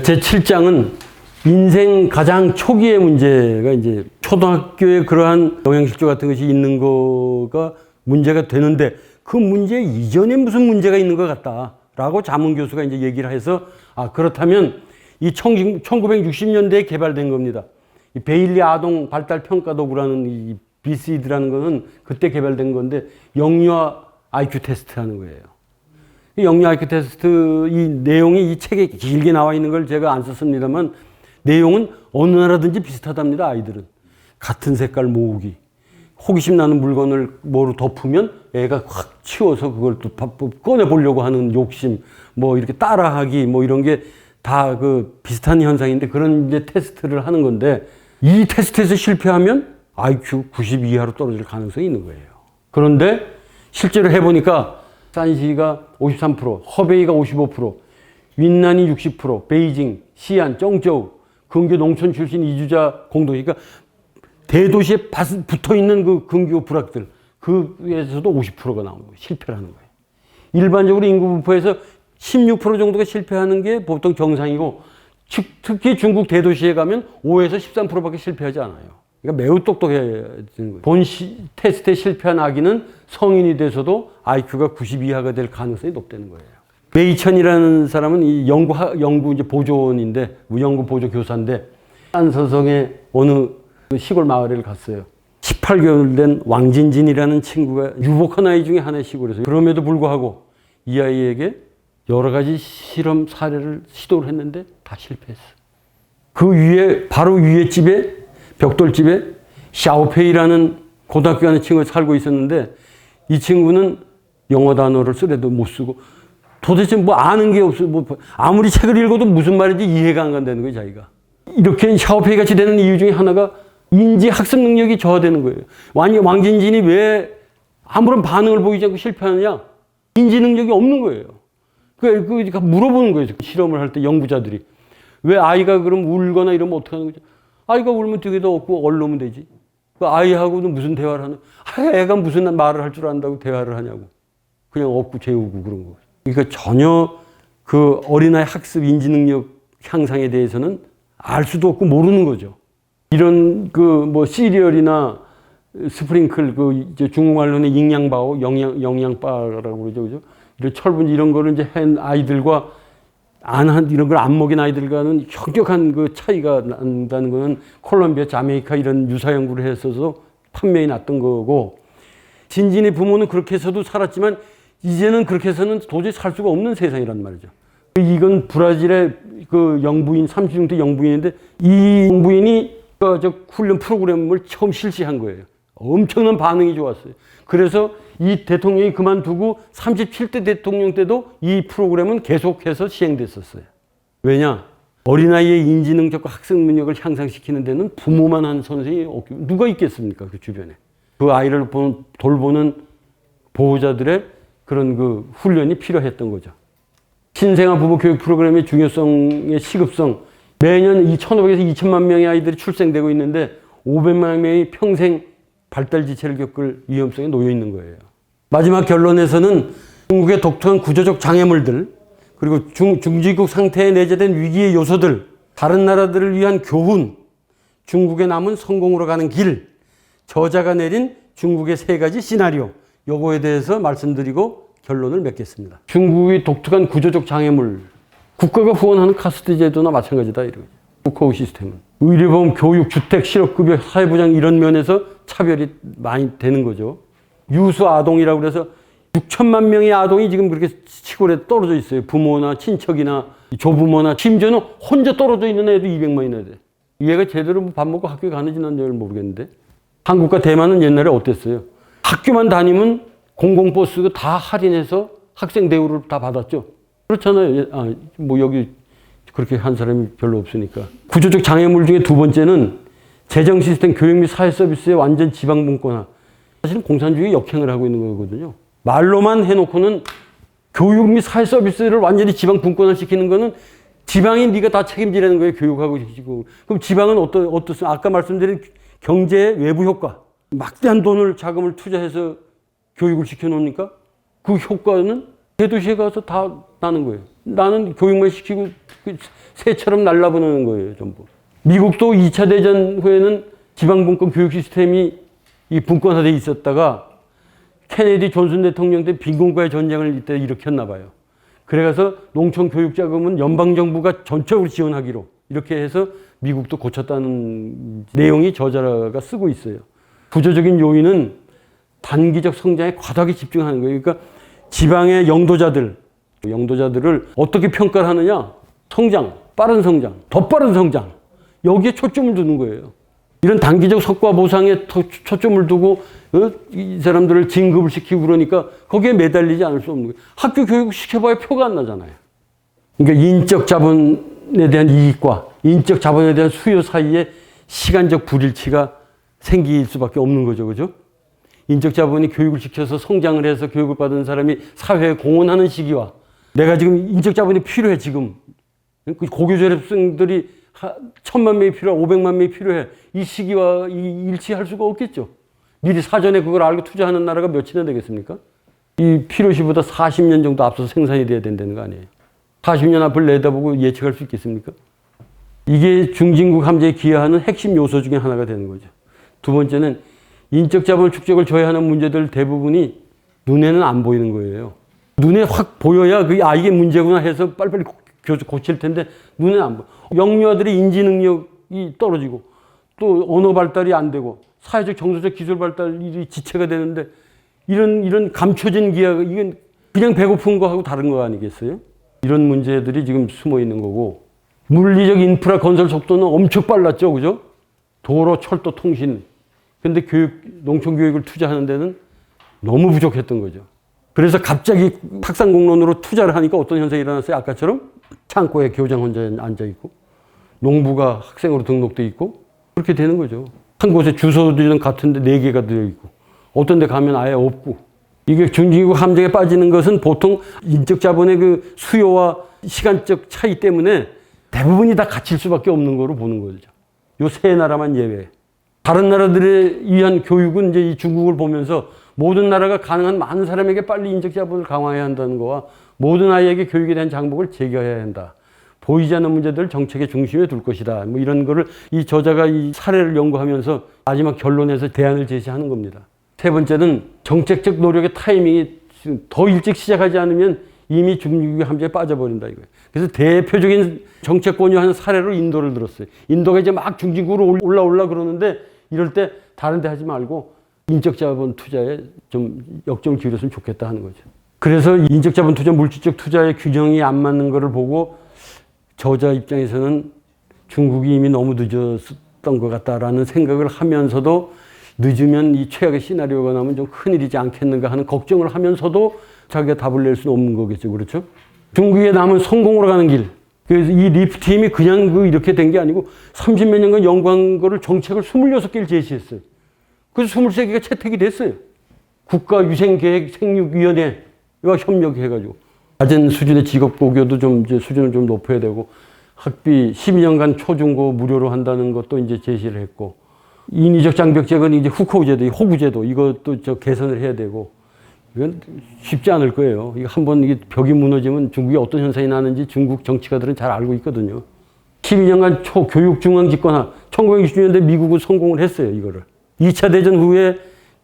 제7장은 인생 가장 초기의 문제가 이제 초등학교에 그러한 영양실조 같은 것이 있는 거가 문제가 되는데 그 문제 이전에 무슨 문제가 있는 것 같다라고 자문 교수가 이제 얘기를 해서 그렇다면 이 1960년대에 개발된 겁니다. 이 베일리 아동 발달 평가 도구라는 이 BCD라는 거는 그때 개발된 건데 영유아 IQ 테스트 하는 거예요. 이 영유아 IQ 테스트 이 내용이 이 책에 길게 나와 있는 걸 제가 안 썼습니다만 내용은 어느 나라든지 비슷하답니다. 아이들은 같은 색깔 모으기, 호기심 나는 물건을 뭐로 덮으면 애가 확 치워서 그걸 또 꺼내 보려고 하는 욕심, 뭐 이렇게 따라하기, 뭐 이런 게 다 그 비슷한 현상인데 그런 이제 테스트를 하는 건데 이 테스트에서 실패하면 IQ 90 이하로 떨어질 가능성이 있는 거예요. 그런데 실제로 해보니까 산시가 53%, 허베이가 55%, 윈난이 60%, 베이징, 시안, 정저우, 근교 농촌 출신 이주자 공동체, 그러니까 대도시에 붙어 있는 그 근교 부락들, 그에서도 50%가 나오는 거예요. 실패를 하는 거예요. 일반적으로 인구 분포에서 16% 정도가 실패하는 게 보통 정상이고, 특히 중국 대도시에 가면 5에서 13%밖에 실패하지 않아요. 그러니까 매우 똑똑해야 되는 거예요. 본 테스트에 실패한 아기는 성인이 돼서도 IQ가 90 이하가 될 가능성이 높다는 거예요. 메이천이라는 사람은 이 연구 이제 보조원인데, 연구 보조 교사인데, 안서성의 어느 시골 마을을 갔어요. 18개월 된 왕진진이라는 친구가 유복한 아이 중에 하나의 시골에서, 그럼에도 불구하고 이 아이에게 여러 가지 실험 사례를 시도를 했는데 다 실패했어. 그 위에, 바로 위에 집에, 벽돌집에 샤오페이라는 고등학교 가는 친구가 살고 있었는데 이 친구는 영어 단어를 쓰래도 못 쓰고 도대체 뭐 아는 게 없어. 뭐 아무리 책을 읽어도 무슨 말인지 이해가 안 간다는 거예요, 자기가. 이렇게 샤오페이 같이 되는 이유 중에 하나가 인지 학습 능력이 저하되는 거예요. 왕진진이 왜 아무런 반응을 보이지 않고 실패하느냐? 인지 능력이 없는 거예요. 그러니까 물어보는 거예요. 실험을 할 때 연구자들이. 왜 아이가 그럼 울거나 이러면 어떻게 하는 거죠? 아이가 울면 되게도 없고 얼르면 되지. 그 아이하고는 무슨 대화를 하냐? 애가 무슨 말을 할 줄 안다고 대화를 하냐고. 그냥 업고 재우고 그런 거. 그러니까 전혀 그 어린아이 학습 인지 능력 향상에 대해서는 알 수도 없고 모르는 거죠. 이런 그 뭐 시리얼이나 스프링클 그 중국말로는营养바오 영양바라고 그러죠, 그죠? 이런 철분지 이런 거를 이제 한 아이들과 이런 걸 안 먹인 아이들과는 현격한 그 차이가 난다는 거는 콜롬비아, 자메이카 이런 유사 연구를 했어서 판명이 났던 거고, 진진의 부모는 그렇게 해서도 살았지만 이제는 그렇게 해서는 도저히 살 수가 없는 세상이란 말이죠. 이건 브라질의 그 영부인, 30대 영부인인데 이 영부인이 저 훈련 프로그램을 처음 실시한 거예요. 엄청난 반응이 좋았어요. 그래서 이 대통령이 그만두고 37대 대통령 때도 이 프로그램은 계속해서 시행됐었어요. 왜냐? 어린아이의 인지능력과 학습 능력을 향상시키는 데는 부모만 한 선생이 누가 있겠습니까? 그 주변에. 그 아이를 돌보는 보호자들의 그런 그 훈련이 필요했던 거죠. 신생아 부모 교육 프로그램의 중요성의 시급성, 매년 1,500에서 2천만 명의 아이들이 출생되고 있는데 500만 명이 평생 발달 지체를 겪을 위험성에 놓여 있는 거예요. 마지막 결론에서는 중국의 독특한 구조적 장애물들, 그리고 중지국 상태에 내재된 위기의 요소들, 다른 나라들을 위한 교훈, 중국의 남은 성공으로 가는 길, 저자가 내린 중국의 3가지 시나리오, 요거에 대해서 말씀드리고 결론을 맺겠습니다. 중국의 독특한 구조적 장애물, 국가가 후원하는 카스트 제도나 마찬가지다, 이러죠. 국가의 시스템은. 의료보험, 교육, 주택, 실업급여, 사회보장 이런 면에서 차별이 많이 되는 거죠. 유수 아동이라고 그래서 6천만 명의 아동이 지금 그렇게 시골에 떨어져 있어요. 부모나 친척이나 조부모나 심지어는 혼자 떨어져 있는 애도 200만이나 돼. 얘가 제대로 밥 먹고 학교에 가는지 난 잘 모르겠는데. 한국과 대만은 옛날에 어땠어요? 학교만 다니면 공공버스 다 할인해서 학생 대우를 다 받았죠. 그렇잖아요. 뭐 여기 그렇게 한 사람이 별로 없으니까. 구조적 장애물 중에 2번째는 재정 시스템, 교육 및 사회 서비스의 완전 지방분권화. 사실은 공산주의 역행을 하고 있는 거거든요. 말로만 해놓고는 교육 및 사회 서비스를 완전히 지방 분권화 시키는 거는 지방이 네가 다 책임지라는 거예요. 교육하고 시키고. 그럼 지방은 어떻습니까? 아까 말씀드린 경제의 외부 효과. 막대한 자금을 투자해서 교육을 시켜놓으니까 그 효과는 대도시에 가서 다 나는 거예요. 나는 교육만 시키고 새처럼 날라보내는 거예요, 전부. 미국도 2차 대전 후에는 지방분권 교육 시스템이 이 분권화되어 있었다가 케네디 존슨 대통령 때 빈곤과의 전쟁을 이때 일으켰나 봐요. 그래서 농촌 교육 자금은 연방정부가 전적으로 지원하기로 이렇게 해서 미국도 고쳤다는 내용이 저자가 쓰고 있어요. 구조적인 요인은 단기적 성장에 과도하게 집중하는 거예요. 그러니까 지방의 영도자들을 어떻게 평가를 하느냐? 성장, 빠른 성장, 더 빠른 성장. 여기에 초점을 두는 거예요. 이런 단기적 성과 보상에 초점을 두고 이 사람들을 진급을 시키고 그러니까 거기에 매달리지 않을 수 없는 거예요. 학교 교육 시켜봐야 표가 안 나잖아요. 그러니까 인적 자본에 대한 이익과 인적 자본에 대한 수요 사이에 시간적 불일치가 생길 수밖에 없는 거죠. 그죠? 인적 자본이 교육을 시켜서 성장을 해서 교육을 받은 사람이 사회에 공헌하는 시기와 내가 지금 인적 자본이 필요해 지금. 고교 졸업생들이 1000만 명이 필요해, 500만 명이 필요해. 이 시기와 일치할 수가 없겠죠. 미리 사전에 그걸 알고 투자하는 나라가 몇이나 되겠습니까? 이 필요시보다 40년 정도 앞서서 생산이 돼야 된다는 거 아니에요. 40년 앞을 내다보고 예측할 수 있겠습니까? 이게 중진국 함재에 기여하는 핵심 요소 중에 하나가 되는 거죠. 두 번째는 인적 자본 축적을 저해하는 문제들 대부분이 눈에는 안 보이는 거예요. 눈에 확 보여야 이게 문제구나 해서 빨리빨리 고칠 텐데 눈에 안 보여. 영유아들의 인지 능력이 떨어지고 또 언어 발달이 안 되고 사회적 정서적 기술 발달이 지체가 되는데 이런 감춰진 기여가 이건 그냥 배고픈 거하고 다른 거 아니겠어요? 이런 문제들이 지금 숨어 있는 거고 물리적 인프라 건설 속도는 엄청 빨랐죠. 그죠? 도로, 철도, 통신. 근데 농촌 교육을 투자하는 데는 너무 부족했던 거죠. 그래서 갑자기 탁상공론으로 투자를 하니까 어떤 현상이 일어났어요? 아까처럼 창고에 교장 혼자 앉아있고 농부가 학생으로 등록돼 있고 그렇게 되는 거죠. 한 곳에 주소들은 같은데 4개가 들어있고 어떤 데 가면 아예 없고 이게 중진국 함정에 빠지는 것은 보통 인적 자본의 그 수요와 시간적 차이 때문에 대부분이 다 갇힐 수밖에 없는 거로 보는 거죠. 요 세 나라만 예외. 다른 나라들에 의한 교육은 이제 이 중국을 보면서 모든 나라가 가능한 많은 사람에게 빨리 인적 자본을 강화해야 한다는 거와 모든 아이에게 교육에 대한 장벽을 제거해야 한다. 보이지 않는 문제들을 정책의 중심에 둘 것이다. 뭐 이런 거를 이 저자가 이 사례를 연구하면서 마지막 결론에서 대안을 제시하는 겁니다. 세 번째는 정책적 노력의 타이밍이 더 일찍 시작하지 않으면 이미 중국의 함정에 빠져버린다 이거예요. 그래서 대표적인 정책 권유하는 사례로 인도를 들었어요. 인도가 이제 막 중진국으로 올라 그러는데 이럴 때 다른 데 하지 말고 인적 자본 투자에 좀 역점을 기울였으면 좋겠다 하는 거죠. 그래서 인적 자본 투자, 물질적 투자의 균형이 안 맞는 거를 보고 저자 입장에서는 중국이 이미 너무 늦었던 것 같다라는 생각을 하면서도 늦으면 이 최악의 시나리오가 나면 좀 큰일이지 않겠는가 하는 걱정을 하면서도 자기가 답을 낼 수는 없는 거겠죠. 그렇죠? 중국에 남은 성공으로 가는 길. 그래서 이 리프팀이 그냥 이렇게 된 게 아니고 30몇 년간 연구한 거를 정책을 26개를 제시했어요. 그래서 23개가 채택이 됐어요. 국가위생계획 생육위원회와 협력해가지고. 낮은 수준의 직업고교도 좀 이제 수준을 좀 높여야 되고 학비 12년간 초중고 무료로 한다는 것도 이제 제시를 했고 인위적 장벽제거는 이제 후코제도, 호구제도 이것도 개선을 해야 되고 이건 쉽지 않을 거예요. 이거 한번 이게 벽이 무너지면 중국에 어떤 현상이 나는지 중국 정치가들은 잘 알고 있거든요. 12년간 초교육 중앙 집권화 1960년대 미국은 성공을 했어요. 이거를. 2차 대전 후에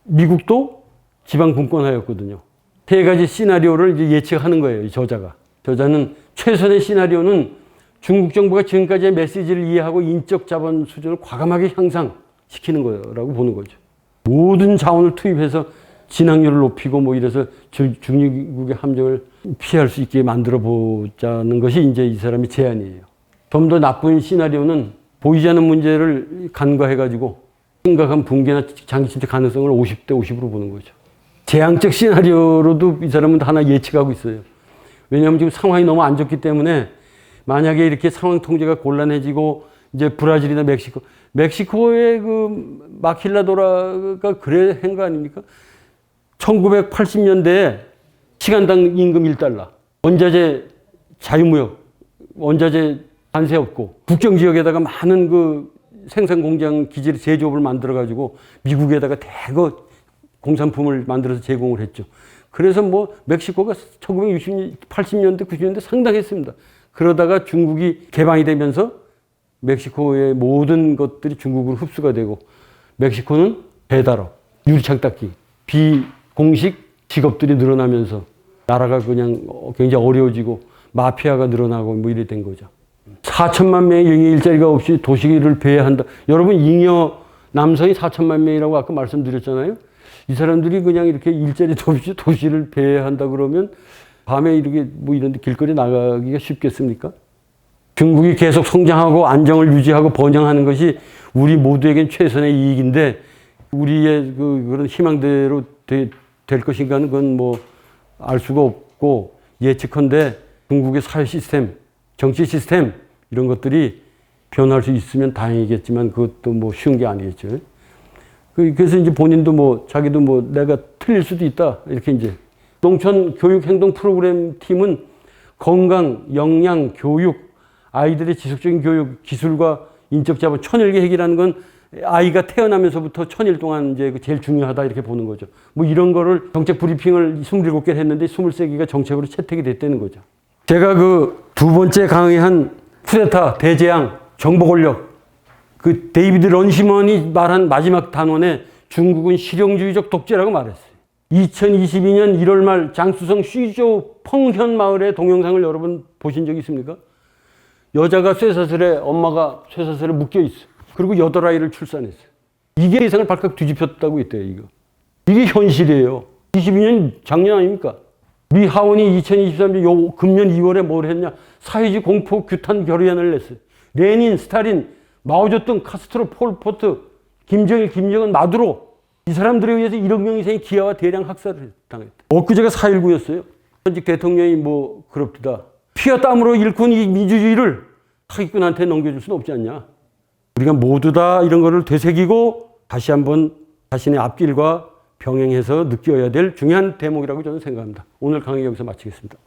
미국도 지방 분권화였거든요. 세 가지 시나리오를 이제 예측하는 거예요. 이 저자가. 저자는 최선의 시나리오는 중국 정부가 지금까지의 메시지를 이해하고 인적 자본 수준을 과감하게 향상시키는 거라고 보는 거죠. 모든 자원을 투입해서 진학률을 높이고 뭐 이래서 중국의 함정을 피할 수 있게 만들어 보자는 것이 이제 이 사람의 제안이에요. 좀 더 나쁜 시나리오는 보이지 않는 문제를 간과해가지고 심각한 붕괴나 장기 침체 가능성을 50대 50으로 보는 거죠. 재앙적 시나리오로도 이 사람은 하나 예측하고 있어요. 왜냐하면 지금 상황이 너무 안 좋기 때문에 만약에 이렇게 상황 통제가 곤란해지고 이제 브라질이나 멕시코의 그 마킬라도라가 그래 한 거 아닙니까? 1980년대에 시간당 임금 1달러, 원자재 자유무역, 원자재 관세 없고 국경지역에다가 많은 그 생산공장 기지를 제조업을 만들어가지고 미국에다가 대거 공산품을 만들어서 제공을 했죠. 그래서 뭐 멕시코가 1980년대, 90년대 상당했습니다. 그러다가 중국이 개방이 되면서 멕시코의 모든 것들이 중국으로 흡수가 되고 멕시코는 배달업, 유리창 닦기, 비공식 직업들이 늘어나면서 나라가 그냥 굉장히 어려워지고 마피아가 늘어나고 뭐 이래 된 거죠. 4천만 명의 영예 일자리가 없이 도시를 배회한다. 여러분 잉여 남성이 4천만 명이라고 아까 말씀드렸잖아요. 이 사람들이 그냥 이렇게 일자리도 없이 도시를 배회한다 그러면 밤에 이렇게 뭐 이런 데 길거리 나가기가 쉽겠습니까? 중국이 계속 성장하고 안정을 유지하고 번영하는 것이 우리 모두에겐 최선의 이익인데 우리의 그런 희망대로 될 것인가는 그건 뭐 알 수가 없고 예측컨대 중국의 사회 시스템, 정치 시스템 이런 것들이 변할 수 있으면 다행이겠지만 그것도 뭐 쉬운 게 아니겠죠. 그래서 이제 본인도 뭐 자기도 뭐 내가 틀릴 수도 있다 이렇게 이제 농촌 교육 행동 프로그램 팀은 건강, 영양, 교육, 아이들의 지속적인 교육, 기술과 인적 자본, 천일개 핵이라는 건 아이가 태어나면서부터 1000일 동안 이제 제일 중요하다 이렇게 보는 거죠. 뭐 이런 거를 정책 브리핑을 27개를 했는데 23개가 정책으로 채택이 됐다는 거죠. 제가 그 두 번째 강의한 쿠데타, 대재앙, 정보 권력, 그 데이비드 런시먼이 말한 마지막 단원에 중국은 실용주의적 독재라고 말했어요. 2022년 1월 말 장쑤성 쉬조 펑현 마을의 동영상을 여러분 보신 적 있습니까? 여자가 쇠사슬에 엄마가 쇠사슬에 묶여 있어. 그리고 8아이를 출산했어요. 이게 세상을 발칵 뒤집혔다고 했대요, 이거. 이게 현실이에요. 22년 작년 아닙니까? 미 하원이 2023년 금년 2월에 뭘 했냐? 사회주의 공포 규탄 결의안을 냈어요. 레닌, 스탈린, 마오쩌둥, 카스트로, 폴포트, 김정일, 김정은, 마두로 이 사람들에 의해서 1억 명 이상의 기아와 대량 학살을 당했다. 엊그제가 4.19였어요. 현직 대통령이 뭐 그럽디다. 피와 땀으로 일군 이 민주주의를 사기꾼한테 넘겨줄 수는 없지 않냐. 우리가 모두 다 이런 거를 되새기고 다시 한번 자신의 앞길과 병행해서 느껴야 될 중요한 대목이라고 저는 생각합니다. 오늘 강의 여기서 마치겠습니다.